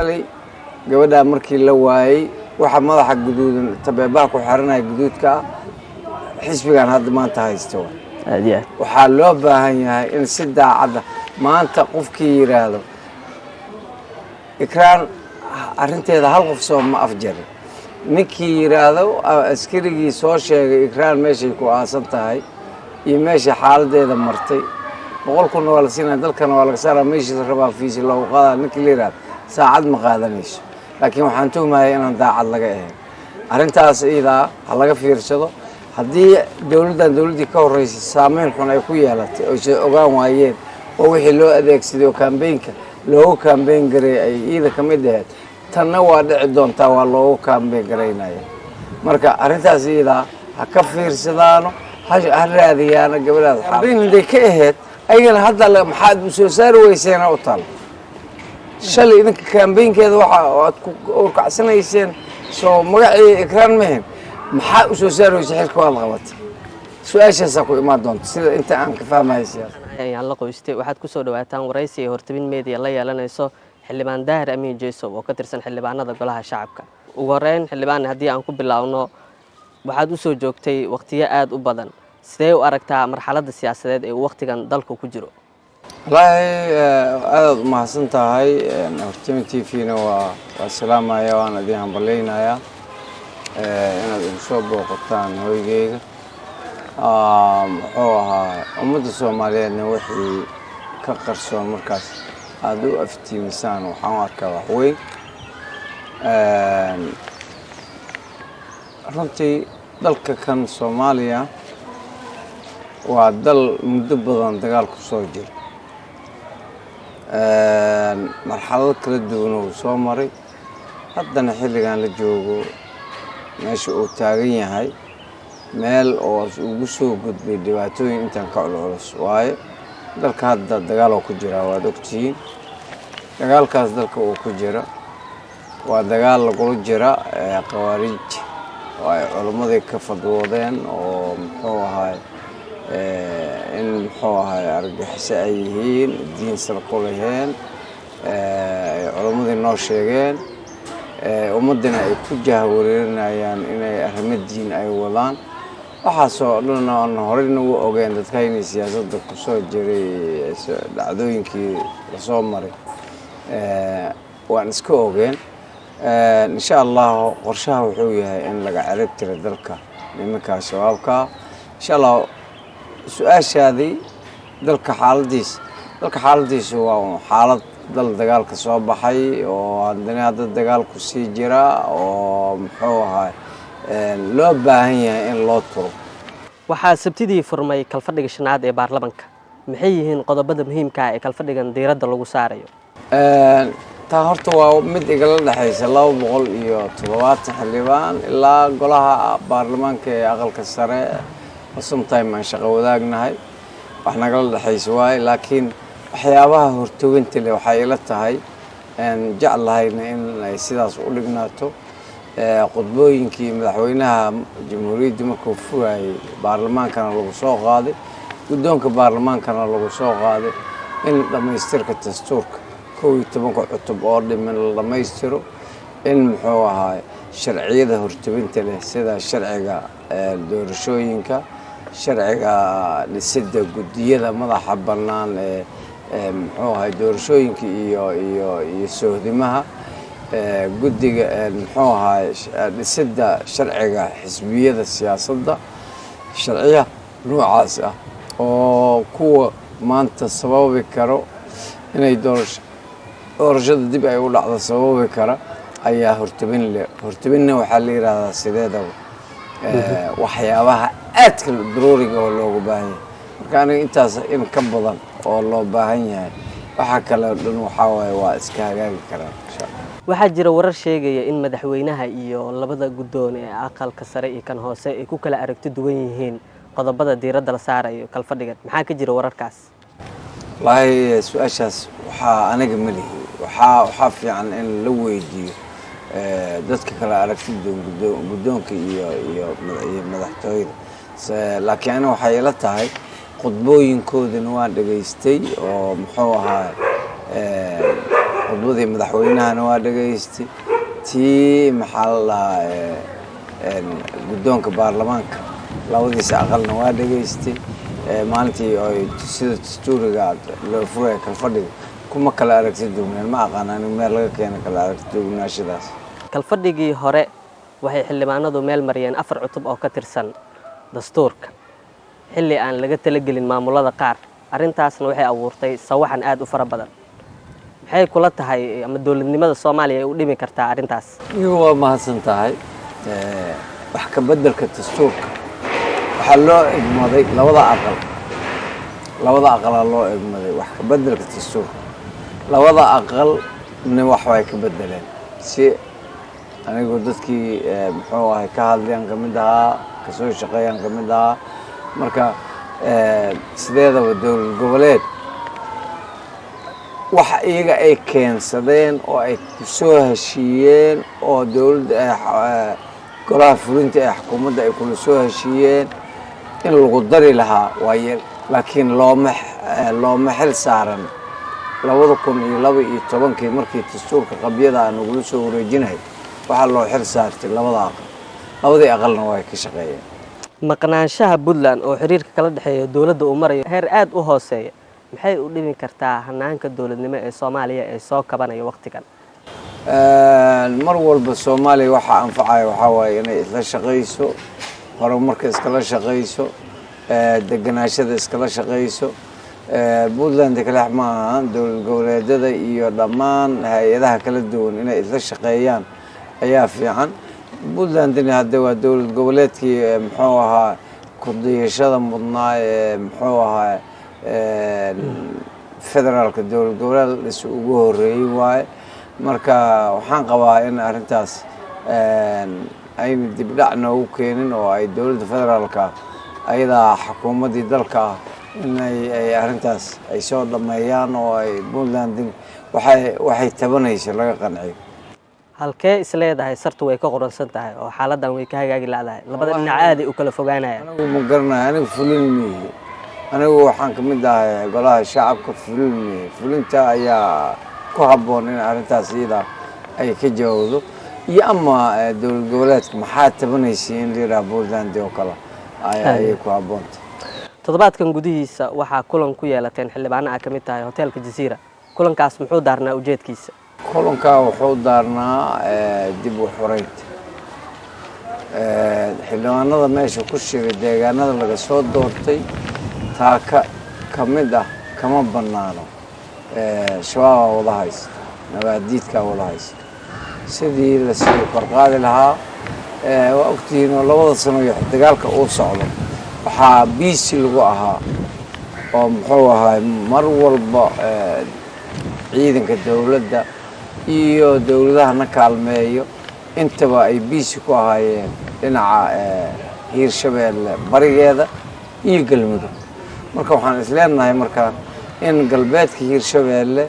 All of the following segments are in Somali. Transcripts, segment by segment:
shalay gabadha markii la waayay waxa madaxa guduudan tabeebaa ku xiranay guduudka xisbigan hadda maanta haysto waxaa loo baahan yahay in si daacad ah maanta qofkii yiraahdo ikraan arinteeda hal qof soo ma afjarin ninkii yiraahdo askarigii soo sheegay ikraan meeshay ku aasan tahay iyo meesha xaaladeeda martay 100 kun waa la siinaa dalkana waa laga saaraa meesha rabaa fiisi loo qaada ninkii yiraahdo saacad ma qaadanayso laakiin waxaan tuhmayaa inaan daacad laga ahayn arintaas iyada ha laga fiirsado haddii dawladdii ka horeysay saameyn xun ay ku yeelatay oo ay ogaan waayeen oo wixii loo adeegsaday oo campaign-ka loogu campaign garay ay iyada ka mid ahayd tanna waa dhici doontaa waa loogu campaign garaynaya marka arintaas iyada ha ka fiirsadaano ha raadiyaan gabadhaas campaign-day ka ahayd ayagana hadda maxaad u soo saari weyseen oo tal shalay idinka campaign-keeda waxa aad ku urkacsanayseen soo magacii ikraan mehen maxaa u soo saaraysa xilka waad qabatay su'aashaas ku imaan doonto sida inta aan ka fahmayo ayaan la qoystay waxaad ku soo dhawaataan waraysi ee hortabin media la yeelanayso xildhibaan Daahir Amiin Jeeso oo ka tirsan xildhibaanada golaha shacabka ugu horeyn xildhibaan haddii aan ku bilaawno waxaad u soo joogtay waqtiyo aad u badan sidee u aragtaa marxaladda siyaasadeed ee waqtigan dalku ku jiro wallaahi aad u mahadsan tahay hortabin TV-na waa salaamaya waan idin hambaleynayaa inaad igu soo booqataan hoygeyga muxuu ahaa ummadda Soomaaliyeedna wixii ka qarsoon markaas aad u aftiimisaan waxaan u arkaa wax weyn runtii dalka kan Soomaaliya waa dal muddo badan dagaal ku soo jira marxalado kala duwan oo soo maray haddana xilligan la joogo meesha uu taagan yahay meel oo ugu soo gudbay dhibaatooyin intaan ka culus waaye dalka hadda dagaal oo ku jira waad ogtihiin dagaalkaas dalka uu ku jira waa dagaal lagula jira qawaarij oo ay culimadii ka fadwoodeen oo muxuu ahaa in muxuu ahaa argagixisay ay yihiin diin salku leheen culimadii noo sheegeen ummadana ay ku jahwareerinayaan inay arrimo diin ay wadaan waxaasoo dhan aan horeyna u ogeyn dadkayna siyaasadda ku soo jiray dhacdooyinkii la soo maray waan iska ogeen insha Allah qorshaha wuxuu yahay in laga cirib tiro dalka nimanka shabaabka insha Allah su'aashaadii dalka xaaladiisa waa xaalad dal dagaal ka soo baxay oo haddana hadda dagaal ku sii jira oo muxuu ahaa loo baahan yahay in loo turo waxaa sabtidii furmay kalfadhiga shanaad ee baarlamaanka maxay yihiin qodobada muhiimka ah ee kalfadhigan diiradda lagu saarayo taa horta waa mid igala dhaxaysa 270 xildhibaan ilaa golaha baarlamaanka ee aqalka sare sometime aan shaqo wadaagnahay wax nagala dhaxaysa waay laakiin waxyaabaha hortooginta leh waxay ila tahay jeclahayna in ay sidaas u dhignaato qodbooyinkii madaxweynaha jamhuuriyadda markuu furayay baarlamaankana lagu soo qaaday guddoonka baarlamaankana lagu soo qaaday in dhamaystirka dastuurka 11 cutub oo dhiman la dhamaystiro in muxuu ahaa sharciyada hortooginta leh sida sharciga doorashooyinka sharciga dhisidda guddiyada madaxa bannaan muxuu ahaa doorashooyinka iyo sohdimaha guddiga muxuu ahaa dhisidda sharciga xisbiyada siyaasadda sharciya noocaas ah oo kuwa maanta sababi karo inay doorashada dib ay u dhacdo sababi kara ayaa hortabinna waxaa la yiraahdaa sideedaba waxyaabaha aadka daruuriga oo loogu baahan yahay marka aniga intaas in ka badan oo loo baahan yahay waxa kale dhan waxa waaye waa iska hagaagi karaan insha Allah waxaa jira warar sheegaya in madaxweynaha iyo labada guddoon ee aqalka sare iyo kan hoose ay ku kala aragti duwan yihiin qodobada diiradda la saarayo kalfadhigan maxaa ka jira wararkaas wallaahi su'aashaas waxaa aniga ma lihi waxaa fiican in la weydiiyo dadka kala aragti guddoonka iyo madaxtooyada laakiin aniga waxay ila tahay qodbooyinkoodana waan dhageystay oo muxuu ahaa khudbadii madaxweynahana waa dhegaystay tii maxaa la dhahaa guddoonka baarlamaanka labadiisa aqalna waa dhegaystay maalintii oo sida dastuuriga loo furay kalfadhiga kuma kala aragti duwnaan ma aqaan anigu meel laga keeno kala aragti duwnaashadaas kalfadhigii hore waxay xildhibaanadu meel mariyeen 4 cutub oo ka tirsan dastuurka xilli aan laga talagelin maamulada qaar arrintaasna waxay abuurtay sawaxan aad u fara badan maxay kula tahay ama dawladnimada Soomaaliya ay u dhimi kartaa arrintaas iyo waa mahadsan tahay wax ka bedelka dastuurka waxa loo egmaday labada aqal loo egmaday wax ka bedelka dastuurka labada aqal wax way ka bedeleen si anigu dadkii muxuu ahay ka hadlayaan kamid ahaa ka soo shaqeeyaan kamid ahaa marka sideedaba dowlad goboleed waxa iyaga ay keensadeen oo ay ku soo heshiiyeen oo dowladda golaha fulinta ee xukuumadda ay kula soo heshiiyeen in lagu dari lahaa waaye laakiin looma xil saaran 2012 markii dastuurka qabyada aan ugu soo wareejinay waxa loo xil saartay labadii aqalna way ka shaqeeyeen maqnaanshaha Puntland oo xiriirka kala dhaxeeya dawladda uu marayo heer aad u hooseeya maxay u dhimi kartaa hanaanka dawladnimo ee Soomaaliya ee soo kabanaya waqtigan mar walba Soomaaliya waxa anfacay waxa waaye inay isla shaqeyso horumarka iskala shaqeyso deganaashada iskala shaqeyso Puntland kala xmaan dawlad goboleedyada iyo dhammaan hay'adaha kala duwan inay isla shaqeeyaan ayaa fiican Puntland hadda waa dawlad goboleedkii muxuu ahaa ku dayashada mudnaa muxuu ahaa federaalka dawlad goboleed ugu horeeyay waaye marka waxaan qabaa in arrintaas ay dib dhac noogu keenin oo ay dawladda federaalka ayada xukuumadii dalka in ay arrintaas ay soo dhameeyaan oo ay Puntland waxay tabanayso laga qanciyo halkee isleedahay sartu way ka qoransan tahay oo xaaladan way ka hagaagi laadahay labada dhinac aad ay u kala fogaanayaan anigu ma garanayo anigu fulin anigu waxaan kamid ahay golaha shacabka fulinta ayaa ku habboon in arrintaas iyada ay ka jawaabdo iyo ama dawlad goboleedka maxaa tabanaysa in la Puntland oo kala ay ku habboonta toddobaadkan gudihiisa waxaa kulan ku yeelateen xildhibaano ka mid tahay hotelka Jazeera kulankaas muxuu daarnaa ujeedkiisa kulanka wuxuu daarnaa dib u xoreynta xildhibaanada meesha ku shiray deegaanada laga soo doortay taa kamid ah kama banaano shabaab wada haysta nabaadiidka wada haysta sidii la sii qorqaadi lahaa waa ogtihiin oo labada sano iyo dagaalka uu socdo waxaa biisi lagu ahaa oo muxuu ahaa mar walba ciidanka dawladda iyo dawladaha na kaalmeeyo intaba ay biisi ku ahaayeen dhinaca Hiirshabeelle barigeeda iyo Galmudug marka waxaan isleenahay marka in galbeedka Hiirshabeelle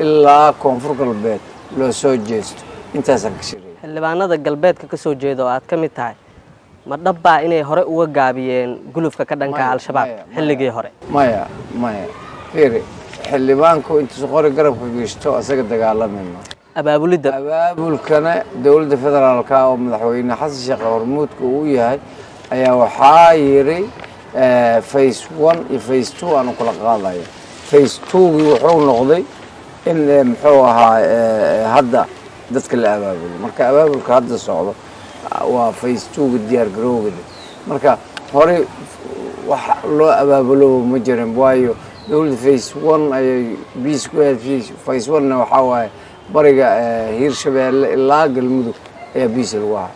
ilaa koonfur galbeed loo soo jeesto intaas aan ka shaqeeyay xildhibaanada galbeedka ka soo jeedo aad ka mid tahay ma dhabbaa inay hore uga gaabiyeen gulufka ka dhanka al-shabaab xilligii hore maya fiiri xildhibaanku intuu qori garabka geysto asaga dagaalamayno abaabulkana dawladda federaalka oo madaxweyne xasan sheekh hormuudka uu yahay ayaa waxaa yiri phase 1 iyo phase 2 aan kula qaadayo phase 2 wuxuu noqday in muxuu ahaa hadda dadka la abaabulo marka abaabulka hadda socdo waa phase 2 diyaar garowga marka hore wax loo abaabulo ma jirin waayo dawladda phase 1 ay biis ku phase 1 waxa waaye bariga Hiirshabeelle ilaa Galmudug ayaa biis lagu ahaa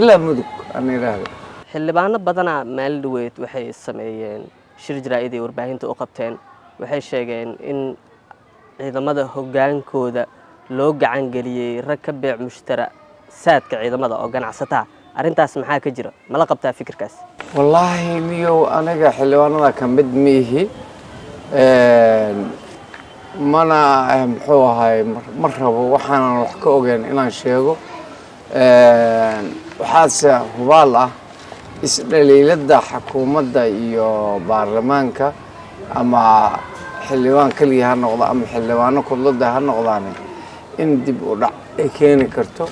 ilaa Mudug aan yiraahdo xildhibaano badana meel dhaweyd waxay sameeyeen shir jaraa'id ay warbaahinta u qabteen waxay sheegeen in ciidamada hogaankooda loo gacan galiyay rag ka beec mushtara saadka ciidamada oo ganacsataa arrintaas maxaa ka jira ma la qabtaa fikirkaas wallaahi miyo aniga xildhibaanada ka mid miihi mana muxuu ahay mar rabo waxaanan wax ka ogeyn inaan sheego waxaase hubaal ah isdhaliilada xukuumadda iyo baarlamaanka ama xildhibaan keliya ha noqdo ama xildhibaano kudladda ha noqdaane in dib u dhac ay keeni karto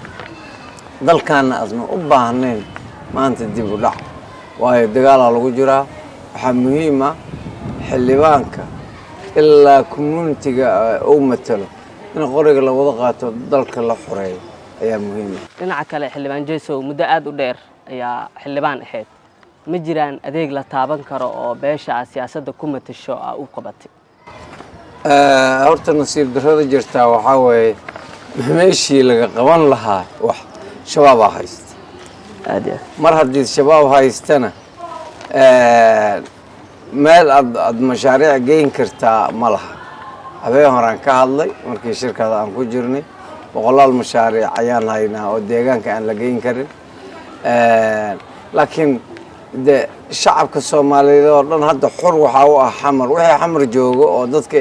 dalkaana aasna u baahnayn maanta dib u dhac waayo dagaalaa lagu jiraa waxaa muhiim ah xildhibaanka ilaa communitiga uu matalo in qoriga la wada qaato dalka la xoreeyo ayaa muhiim ah. dhinaca kale xildhibaan Jeesow muddo aad u dheer ayaa xildhibaan ahayd ma jiraan adeeg la taaban karo oo beesha siyaasadda ku matasho u qabatay? horta nasiib darrada jirtaa waxaa weeye meeshii laga qaban lahaa wax shabaabaa haysta mar haddii shabaab haystana meel aad mashaariic geyn kartaa ma laha. habeen horaan ka hadlay markii shirkada aan ku jirnay boqolaal mashaariic ayaan haynaa oo deegaanka aan la geyn karin laakiin de shacabka Soomaaliyeed oo dhan hadda xor waxa uu ah xamar wixii xamar joogo oo dadka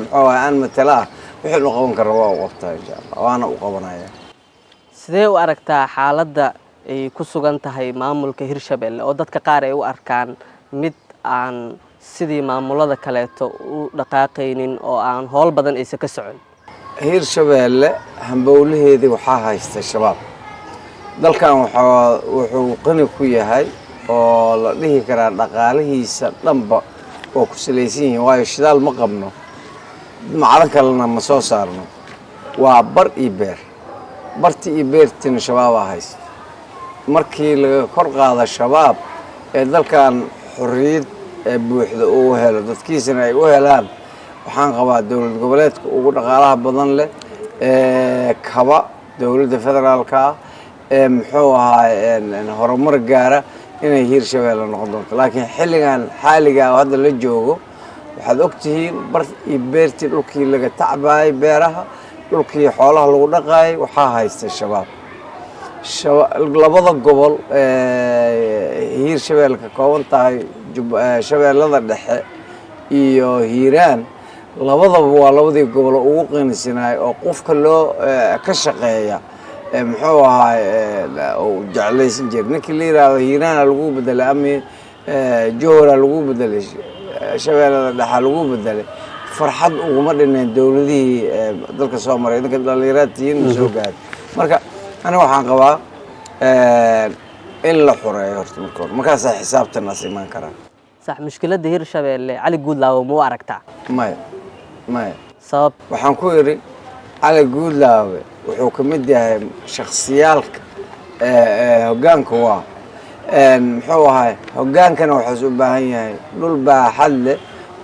muxuu aan matala wixii loo qaban karo waa waqtiga insha Allah waana u qabanaya. sidee u aragtaa xaaladda ay ku sugan tahay maamulka Hirshabelle oo dadka qaar ay u arkaan mid aan sidii maamulada kaleeto u dhaqaaqaynin oo aan howl badan aysan ka socon? Hirshabelle hambowlaheedii waxaa haysta shabaab dalkan wuxuu qani ku yahay oo la dhihi karaa dhaqaalihiisa dhanba oo ku salaysan yihiin waayo shidaal ma qabno macdan kalena ma soo saarno waa bar iyo beer barti iyo beertina shabaabaa haysta markii laga kor qaado shabaab ee dalkan xorriyad buuxda uu helo dadkiisana ay u helaan waxaan qabaa dowlad goboleedka ugu dhaqaalaha badan leh kaba dowladda federaalka muxuu ahaa horumar gaara inay Hirshabelle noqon doonto laakiin xilligan xaaliga hadda la joogo waxaad ogtihiin bar iyo beertii dhulkii laga tacbaayay beeraha dhulkii xoolaha lagu dhaqaayay waxaa haysta shabaab labada gobol Hirshabelle ka kooban tahay shabeellada dhexe iyo Hiiraan labadaba waa labadii gobol ugu qanisanay oo qofka loo ka shaqeeya muxuu ahaa oo jeclaysan jiray ninkii la yiraahdo Hiiraan lagu bedelay ama Johor lagu bedelay shabeellada dhexe lagu bedelay farxad uguma dhineen dawladihii dalka Soomaaliyeed dadka dhalinyaradiin soo gaar marka أنا waxaan qabaa in la xoreeyo horta markaas xisaabtan asimaan karaan صح mushkiladda Hirshabelle Cali Guudlaawe ma aragtaa? maya sabab waxaan ku yiri Cali Guudlaawe wuxuu ka mid yahay shakhsiyaalka hoggaanka waa muxuu ahaa hoggaankana wuxuu u baahan yahay dhul baaxad leh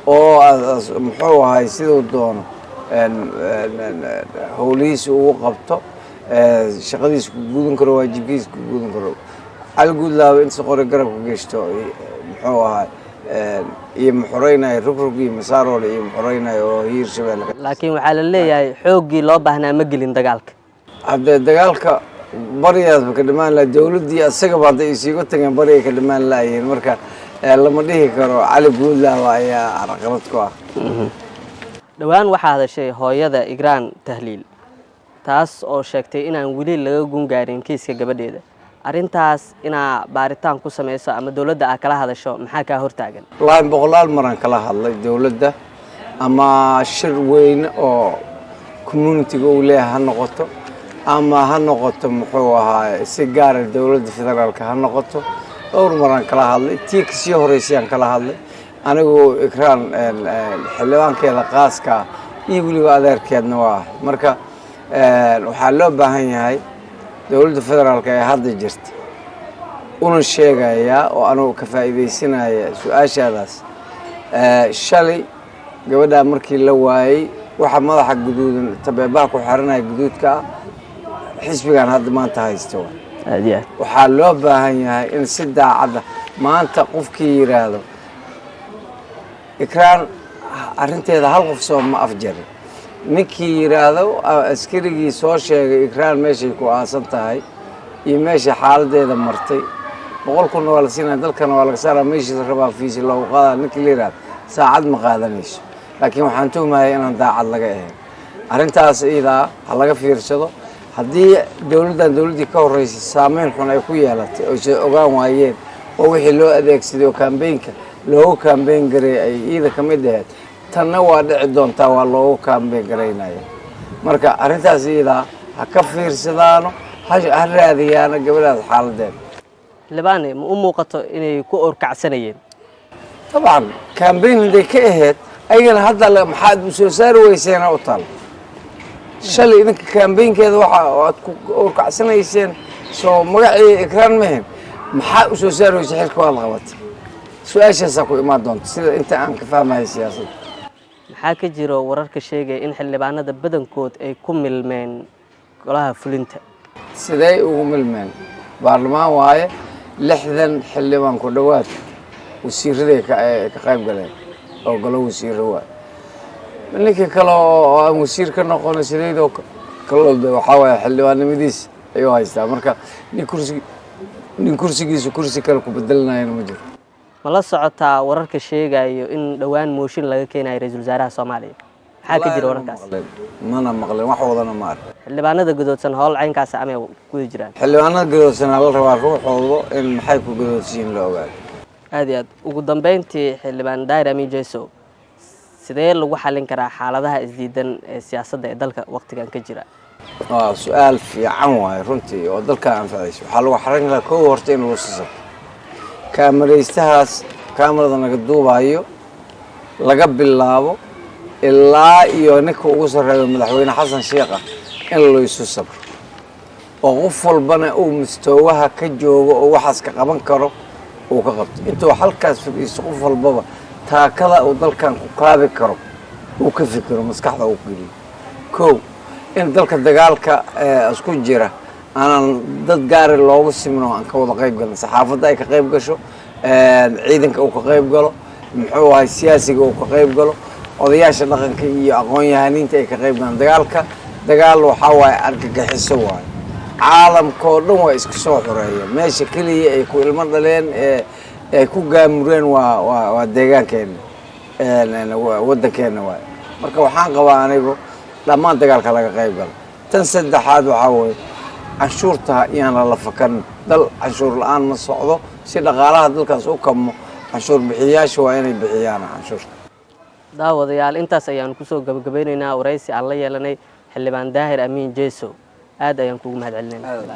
oo muxuu ahaa sidoo doono howlihiisa ugu qabto shaqadiisa ku gudan karo waajibkiisa ku gudan karo Cali Guudlaawe inta qori garab ka geysto muxuu ahaa iyo muxoreynay rugrug iyo masaaroole iyo muxoreynay oo Hirshabelle laakiin waxa la leeyahay xoogii loo baahnaa ma gelin dagaalka hadda dagaalka bariyaas ka dhimaan la dawladii asaga baad isiigo tageen bariga ka dhimaan laayeen marka lama dhihi karo Cali Guudlaawe ayaa arqalad ku ah dhawaan waxa hadashay hooyada Igraan Tahliil taas oo sheegtay inaan wili laga gungaarin kiiska gabadheeda arintaas ina baaritaan ku sameeyso ama dawladda ay kala hadasho maxaa ka hortaagan wallahi boqolaal maran kala hadlay dawladda ama shir weyn oo community-ga uu leeyahay noqoto ama ha noqoto muxuu ahaa si gaar ah dawladda federaalka ha noqoto dhowr maran kala hadlay tiiksii horeysay kala hadlay anigu Igraan xildhibaankeeda qaaska iyo waliba adeerkeedna waa marka waxaa loo baahan yahay dawladda federaalka ee hadda jirta una sheegaya oo anu ka faa'iideysanaya su'aashaadaas shalay gabadha markii la waayay waxa madaxa guduudan tabeebaha ku xiranay guduudka xisbigan hadda maanta haysto waxaa loo baahan yahay in si daacad maanta qofkii yiraahdo Igraan arinteeda hal qof soo ma afjarin ninkii yiraahdo askarigii soo sheegay Igraan meeshay ku aasan tahay iyo meesha xaaladeeda martay 100 kun waa la siinay dalkana waa laga saaraa meeshii rabaa fiisi loo qaada ninkii leeyahay saacad ma qaadanayso laakiin waxaan tuumahay inaan daacad laga ahayn arintaas iyada ha laga fiirsado haddii dawladdii ka horeysay saameyn xun ay ku yeelatay oo soo ogaan waayeen oo wixii loo adeegsaday campaign-ka loo campaign garay ay iyada kamid ahayd tanna waa dhici doontaa waa loogu kaambeyn garaynaya marka arrintaas iyadaa ha ka fiirsadaano ha raadiyaano gabadhaas xaaladeeda xildhibaane ma u muuqato inay ku orkacsanayeen طبعا كامبين اللي كأهت أينا هذا محاد مسوسار ويسينا وطال شلي إذا كامبين كذا واحد أوركع سنة يسين سو مقعي إكران مهم محاد مسوسار ويسحل كوال غلط سؤال شاسكو ما دونت أنت عنك فاهم هاي السياسة maxaa ka jiro wararka sheegaya in xildhibaanada badankood ay ku milmeen golaha fulinta سيداي وملمن برلمان واي لحظا حلبان كدوات وسير ذي كقيب قليل أو قالوا وسير هو منك كلا مسير كنا قلنا سيد أو كلا وحاول حلوان مديس أيوة هاي مركا نكرسي جيس كرسي كلا كبدلنا يعني مجر ma la socotaa wararka sheegayo in dhawaan mooshin laga keenayo ra'iisul wasaaraha Soomaaliya maxaa ka jira wararkaas ما أنا مقلن وحوضنا ما أعرف xildhibaanada gudoodsan howl caynkaas amay ku jiraan حلوانا قدوسنا على الرواق روح وضو إن حيكو قدوسين لو قال aad iyo aad ugu dambeyntii xildhibaan Daahir Amiin Jeeso sidee lagu xalin karaa xaaladaha isdiidan ee siyaasadda ee dalka waqtigan ka jira سؤال في عنوان رنتي ودلك عن فعيش وحلو حرنا كو هرتين وصصب كاميريستهاس كاميرا نقدوبها أيو لقب اللابو إلا يونيكو وصر المدحوين حسن شيقة إلا يسوسب وغفل بنا أو مستواها كجوج وحس كقبن كرو وكقبت أنتوا حلقة في يسقف البابا تا كذا ودل كان كقابل كرو وكفكروا مسكحة وقليل كو إن دلك الدجالك أسكون جرا أنا ضد جار اللوجس منه عن كوض قريب قال صحافة ده كقريب قشوا عيدن كقريب قالوا محور السياسي كقريب قالوا odayaasha dhaqanka iyo aqoon-yahaniinta ay ka qayb galaan dagaal waxa waaye argagaxiso waaye caalamka oo dhan waa isku soo xoreeyeen meesha kaliya ay ku ilmo dhaleen ay ku gaamureen waa deegaankeena waddankeena waaye marka waxaan qabaa anigu dhammaan dagaalka laga qayb galo tan saddexaad waxaa weeye canshuurta iyaan la fakan dal canshuur la-aan ma socdo si dhaqaalaha dalkaas u kamo canshuur bixiyaasha waa inay bixiyaan canshuurta daawadayaal intaas ayaan ku soo gabagabeynaynaa waraysi aan la yeelanay xildhibaan Daahir Amiin Jeeso aad ayaan kugu mahadcelinaynaa